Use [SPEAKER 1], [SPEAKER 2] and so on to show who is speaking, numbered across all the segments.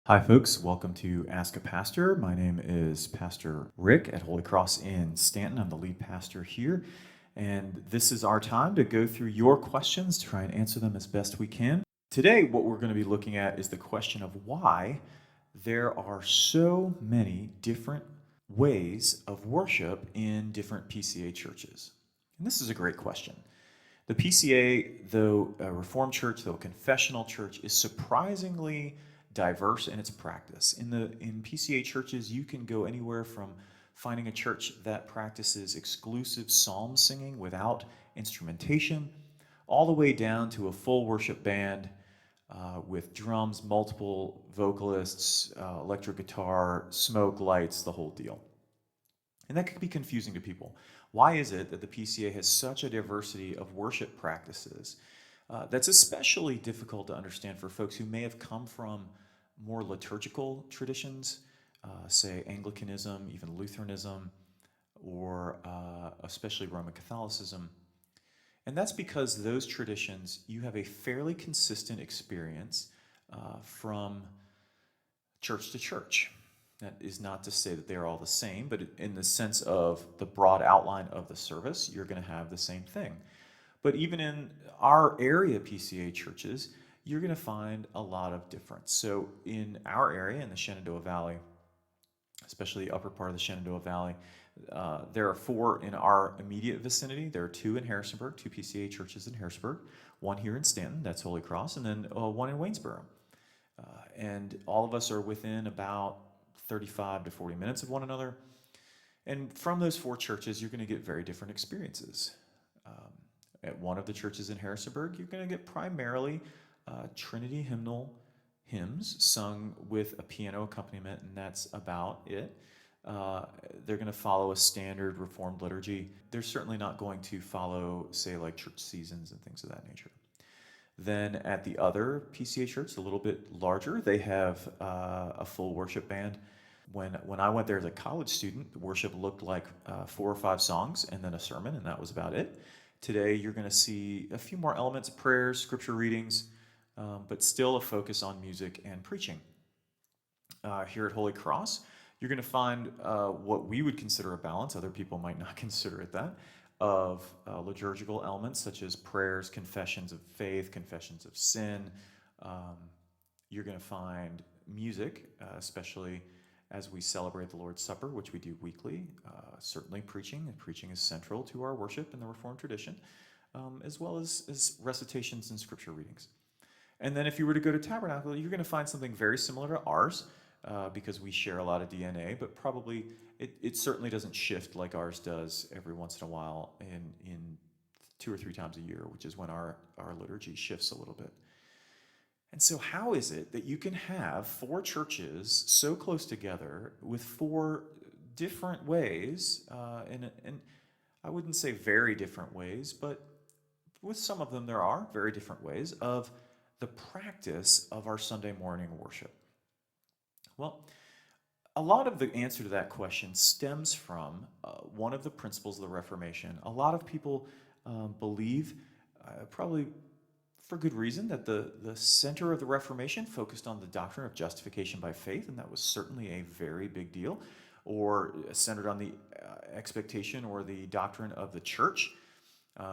[SPEAKER 1] Hi, folks. Welcome to Ask a Pastor. My name is Pastor Rick at Holy Cross in Stanton. I'm the lead pastor here. And this is our time to go through your questions, to try and answer them as best we can. Today, what we're going to be looking at is the question of why there are so many different ways of worship in different PCA churches. And this is a great question. The PCA, though a Reformed church, though a confessional church, is surprisingly diverse in its practice. In PCA churches, you can go anywhere from finding a church that practices exclusive psalm singing without instrumentation, all the way down to a full worship band with drums, multiple vocalists, electric guitar, smoke, lights, the whole deal. And that could be confusing to people. Why is it that the PCA has such a diversity of worship practices? That's especially difficult to understand for folks who may have come from more liturgical traditions, say Anglicanism, even Lutheranism, or especially Roman Catholicism. And that's because those traditions, you have a fairly consistent experience from church to church. That is not to say that they are all the same, but in the sense of the broad outline of the service, you're going to have the same thing. But even in our area PCA churches, you're going to find a lot of difference. So in our area, in the Shenandoah Valley, especially the upper part of the Shenandoah Valley, there are 4 in our immediate vicinity. There are 2 in Harrisonburg, 2 PCA churches in Harrisonburg, 1 here in Stanton, that's Holy Cross, and then 1 in Waynesboro. And all of us are within about 35 to 40 minutes of one another. And from those 4 churches, you're going to get very different experiences. At one of the churches in Harrisonburg, you're going to get primarily Trinity hymnal hymns sung with a piano accompaniment, and that's about it. They're going to follow a standard Reformed liturgy. They're certainly not going to follow, say, like church seasons and things of that nature. Then at the other PCA church, a little bit larger, they have a full worship band. When I went there as a college student, the worship looked like 4 or 5 songs and then a sermon, and that was about it. Today, you're going to see a few more elements, prayers, scripture readings, but still a focus on music and preaching. Here at Holy Cross, you're going to find what we would consider a balance. Other people might not consider it that, of liturgical elements such as prayers, confessions of faith, confessions of sin. You're going to find music, especially as we celebrate the Lord's Supper, which we do weekly. Certainly preaching, and preaching is central to our worship in the Reformed tradition, as well as recitations and scripture readings. And then if you were to go to Tabernacle, you're going to find something very similar to ours, because we share a lot of DNA, but probably it certainly doesn't shift like ours does every once in a while in 2 or 3 times a year, which is when our liturgy shifts a little bit. And so how is it that you can have 4 churches so close together with 4 different ways, and I wouldn't say very different ways, but with some of them there are very different ways of the practice of our Sunday morning worship? Well, a lot of the answer to that question stems from one of the principles of the Reformation. A lot of people believe, probably for good reason, that the center of the Reformation focused on the doctrine of justification by faith, and that was certainly a very big deal, or centered on the expectation or the doctrine of the church,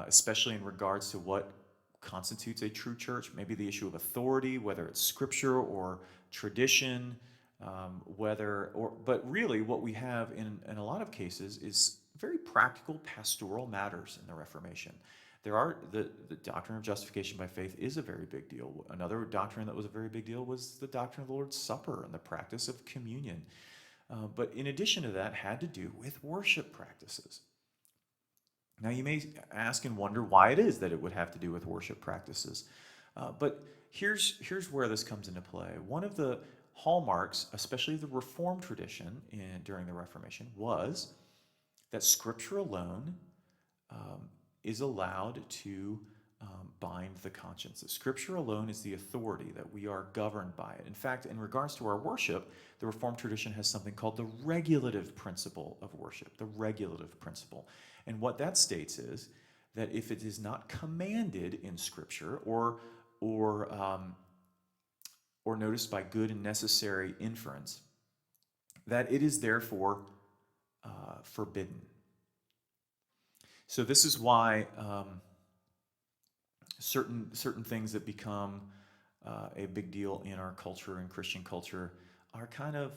[SPEAKER 1] especially in regards to what constitutes a true church, maybe the issue of authority, whether it's scripture or tradition, but really what we have in a lot of cases is very practical pastoral matters in the Reformation. There are the doctrine of justification by faith is a very big deal. Another doctrine that was a very big deal was the doctrine of the Lord's Supper and the practice of communion. But in addition to that, had to do with worship practices. Now you may ask and wonder why it is that it would have to do with worship practices. But here's where this comes into play. One of the hallmarks, especially the Reformed tradition during the Reformation, was that Scripture alone is allowed to bind the conscience. That Scripture alone is the authority, that we are governed by it. In fact, in regards to our worship, the Reformed tradition has something called the regulative principle of worship, the regulative principle. And what that states is that if it is not commanded in Scripture or or noticed by good and necessary inference, that it is therefore forbidden. So this is why certain things that become a big deal in our culture and Christian culture are kind of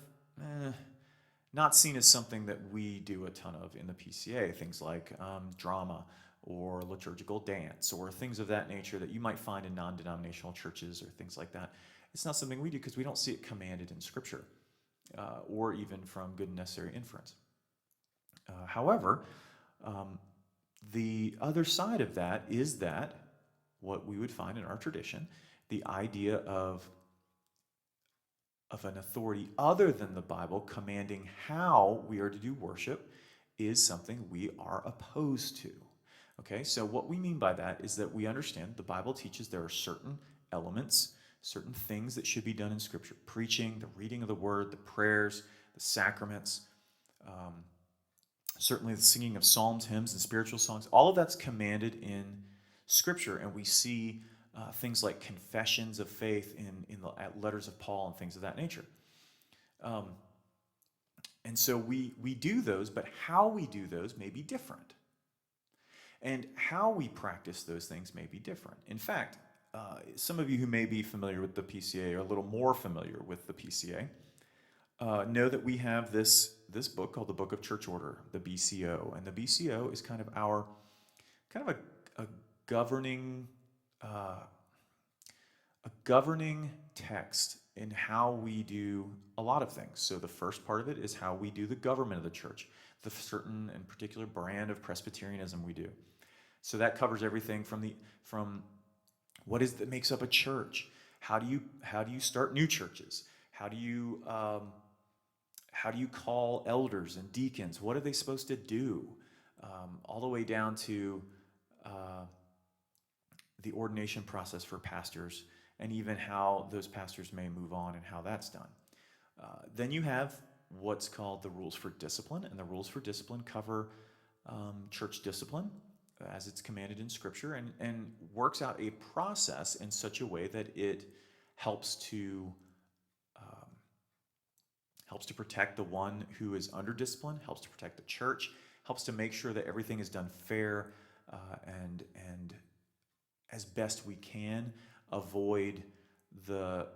[SPEAKER 1] not seen as something that we do a ton of in the PCA. Things like drama or liturgical dance or things of that nature that you might find in non-denominational churches or things like that. It's not something we do because we don't see it commanded in Scripture or even from good and necessary inference. However, the other side of that is that what we would find in our tradition, the idea of an authority other than the Bible commanding how we are to do worship is something we are opposed to. Okay, so what we mean by that is that we understand the Bible teaches there are certain elements, certain things that should be done in Scripture. Preaching, the reading of the Word, the prayers, the sacraments, certainly the singing of psalms, hymns, and spiritual songs. All of that's commanded in Scripture, and we see things like confessions of faith in the letters of Paul and things of that nature. And so we do those, but how we do those may be different. And how we practice those things may be different. In fact, some of you who may be familiar with the PCA or a little more familiar with the PCA know that we have this book called the Book of Church Order, the BCO. And the BCO is kind of a governing text in how we do a lot of things. So the first part of it is how we do the government of the church, the certain and particular brand of Presbyterianism we do. So that covers everything from what is that makes up a church, how do you start new churches, how do you call elders and deacons, what are they supposed to do, all the way down to the ordination process for pastors, and even how those pastors may move on and how that's done. Then you have what's called the rules for discipline, and the rules for discipline cover church discipline as it's commanded in Scripture, and works out a process in such a way that it helps to protect the one who is under discipline, helps to protect the church, helps to make sure that everything is done fair and as best we can avoid the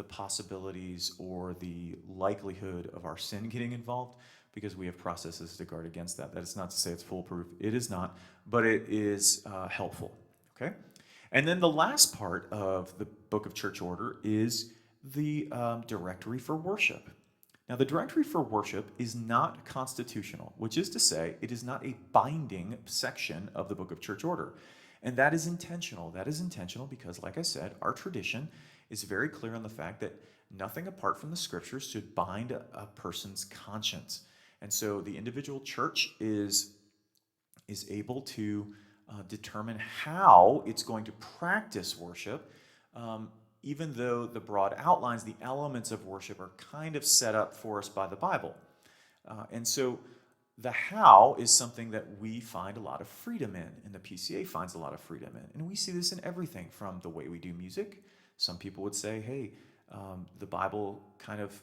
[SPEAKER 1] possibilities or the likelihood of our sin getting involved, because we have processes to guard against that. That is not to say it's foolproof. It is not, but it is helpful. Okay? And then the last part of the Book of Church Order is the Directory for Worship. Now, the Directory for Worship is not constitutional, which is to say it is not a binding section of the Book of Church Order. And that is intentional. That is intentional because, like I said, our tradition is very clear on the fact that nothing apart from the Scriptures should bind a person's conscience. And so the individual church is able to determine how it's going to practice worship, even though the broad outlines, the elements of worship are kind of set up for us by the Bible. And so the how is something that we find a lot of freedom in, and the PCA finds a lot of freedom in. And we see this in everything from the way we do music. Some people would say, hey, the Bible kind of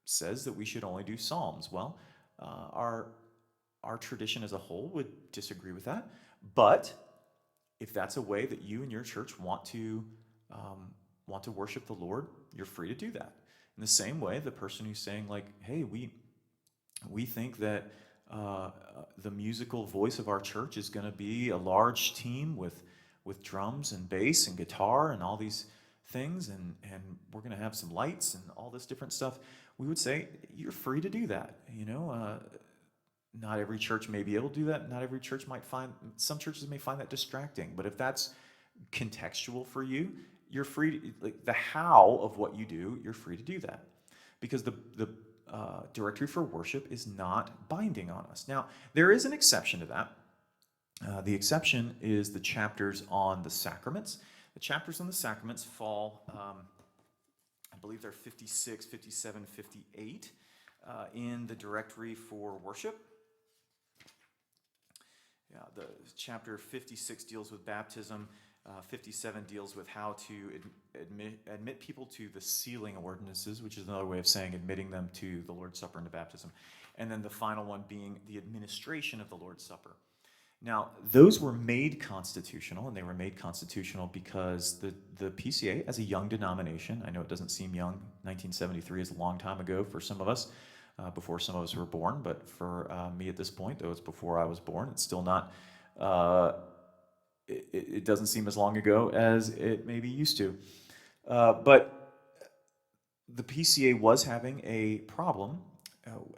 [SPEAKER 1] says that we should only do psalms. Well, our tradition as a whole would disagree with that. But if that's a way that you and your church want to worship the Lord, you're free to do that. In the same way, the person who's saying, like, hey, we think that the musical voice of our church is going to be a large team with drums and bass and guitar and all these things, and we're going to have some lights and all this different stuff, we would say you're free to do that. Not every church may be able to do that. Not every church some churches may find that distracting. But if that's contextual for you, you're free. The how of what you do, you're free to do that, because the Directory for Worship is not binding on us. Now, there is an exception to that. The exception is the chapters on the sacraments. The chapters on the sacraments fall, I believe they're 56, 57, 58 in the Directory for Worship. Yeah, the chapter 56 deals with baptism. 57 deals with how to admit people to the sealing ordinances, which is another way of saying admitting them to the Lord's Supper and to baptism. And then the final one being the administration of the Lord's Supper. Now, those were made constitutional, and they were made constitutional because the PCA, as a young denomination, I know it doesn't seem young, 1973 is a long time ago for some of us, before some of us were born, but for me at this point, though it's before I was born, it's still not, it doesn't seem as long ago as it maybe used to. But the PCA was having a problem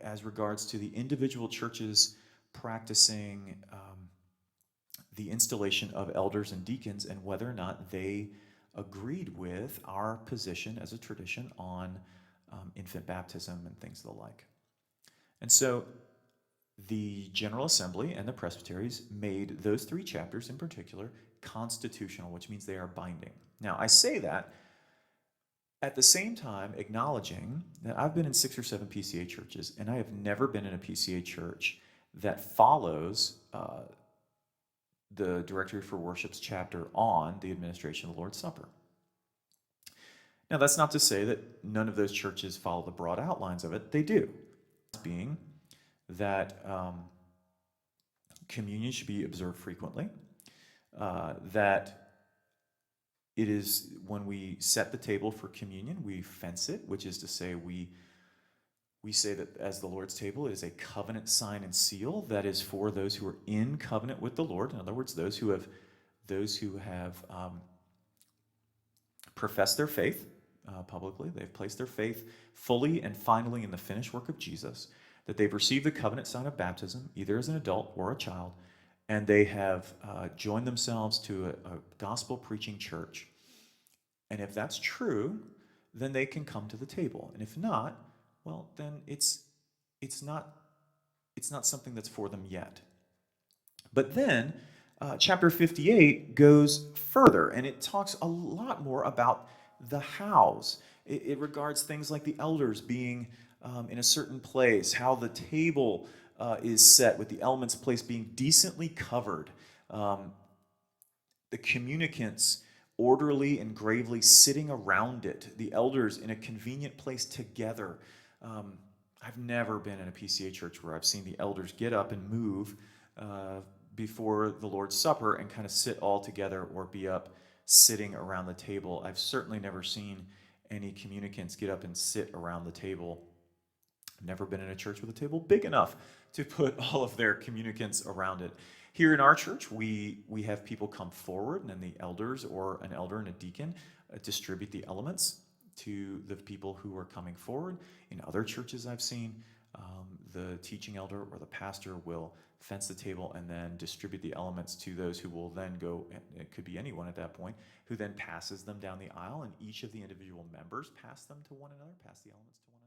[SPEAKER 1] as regards to the individual churches practicing the installation of elders and deacons and whether or not they agreed with our position as a tradition on infant baptism and things of the like. And so the General Assembly and the presbyteries made those 3 chapters in particular constitutional, which means they are binding. Now, I say that at the same time acknowledging that I've been in 6 or 7 PCA churches, and I have never been in a PCA church that follows the Directory for Worship's chapter on the administration of the Lord's Supper. Now, that's not to say that none of those churches follow the broad outlines of it. They do. Being that communion should be observed frequently, that it is when we set the table for communion, we fence it, which is to say we say that as the Lord's table, it is a covenant sign and seal that is for those who are in covenant with the Lord. In other words, those who have professed their faith publicly. They've placed their faith fully and finally in the finished work of Jesus, that they've received the covenant sign of baptism, either as an adult or a child, and they have joined themselves to a gospel-preaching church. And if that's true, then they can come to the table. And if not, well, then it's not something that's for them yet. But then chapter 58 goes further, and it talks a lot more about the hows. It regards things like the elders being in a certain place, how the table is set with the elements placed being decently covered, the communicants orderly and gravely sitting around it, the elders in a convenient place together. I've never been in a PCA church where I've seen the elders get up and move before the Lord's Supper and kind of sit all together or be up sitting around the table. I've certainly never seen any communicants get up and sit around the table. I've never been in a church with a table big enough to put all of their communicants around it. Here in our church, we have people come forward, and then the elders or an elder and a deacon distribute the elements to the people who are coming forward. In other churches I've seen, the teaching elder or the pastor will fence the table and then distribute the elements to those who will then go, it could be anyone at that point, who then passes them down the aisle, and each of the individual members pass them to one another, pass the elements to one another.